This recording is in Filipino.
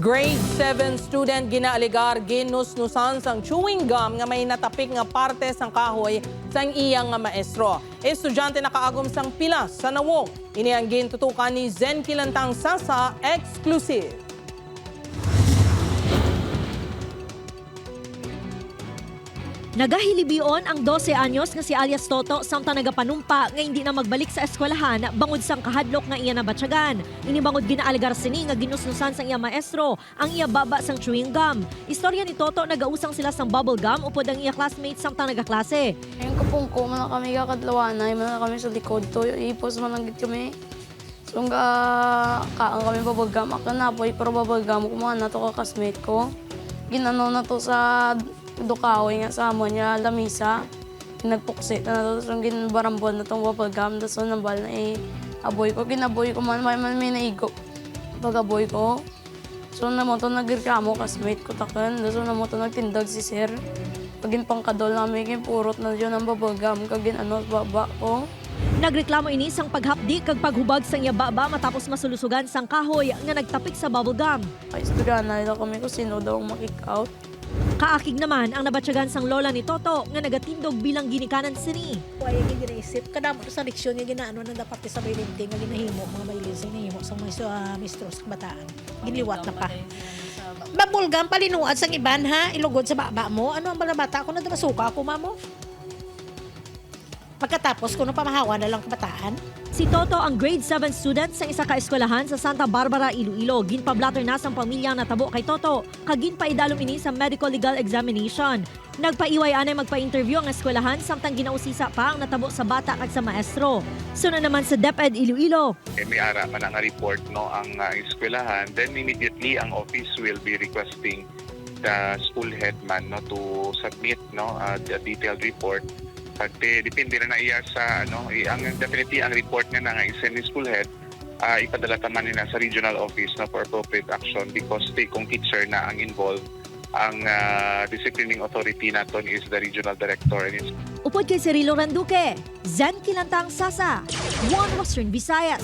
Grade 7 student ginaaligar ginusnusan sang chewing gum nga may natapik nga parte sang kahoy sang iyang nga maestro. Estudyante nakaagom sang pilas sa nawong. Ini ang gintutukan ni Zen Kilantang Sasa Exclusive. Nagahilibion ang 12 anyos nga si alias Toto samtang nagapanumpa nga hindi na magbalik sa eskwelahan bangod sang kahadlok nga iya nabatyagan. Inibangod ginaalgar sini nga ginusnusan sang iya maestro ang iya baba sang chewing gum. Istorya ni Toto nagausang sila sang bubble gum upod ang iya classmates samtang nagaklase. Ngayon kapong ko, man kami kakadlawanay, man kami sa likod to, ipos man lang kami. So kaang kami bubble gum, ako na po, pero bubble gum, kumuha na to kakasmate ko. Ginano na to sa dukahoy nga sa amon niya, lamisa. Nagpuksit na to, so ginbarambol na tong bubble gum, so nambal na aboy ko. Ginaboy ko man, may naigo pag-aboy ko. So namoto nagreklamo kasmate ko takan, so namoto nagtindag si sir. Pagin pangkadol namin, purot na dyan ang bubble gum, kagin baba ko. Nagreklamo ini sang paghapdi kag paghubag sang iya baba matapos masulusugan sang kahoy nga nagtapik sa bubble gum. Ay, estudyana nila kami kung sino daw makick-out. Kaakig naman ang nabatyagan sang lola ni Toto nga nagatindog bilang ginikanan sini. Ay, yung ginaisip, kadamo sa leksyon yung ginaano na dapat sa bailinte nga ginahimo, mga bailinte ginahimo sa mga mistros kabataan. Ginliwat na pa. Babulgam, palinuad sang iban ha, ilugod sa baba mo. Ano ang mga bata ko na masuka ako, mamo? Pagkatapos, kung pamahawa na lang kabataan. Si Toto ang grade 7 student sa isa ka eskwelahan sa Santa Barbara, Iloilo. Ginpablatter na sang pamilya natabo kay Toto. Kagin paidalom ini sa medical legal examination. Nagpaiway anay magpa-interview ang eskwelahan samtang ginausisa pa ang natabo sa bata kag sa maestro. Sunod naman sa DepEd Iloilo. May ara man ang report no ang eskwelahan, then immediately ang office will be requesting the school head man no to submit no the detailed report. Pagte depende na iya sa ang definitely ang report niya na nga isend ni school head, ipadala taman nila sa regional office no for appropriate action because kung teacher na ang involved, ang disciplining authority naton is the regional director and Upod kay Cirilo Randuque, Zen Kilantang Sasa, One Western Visayas.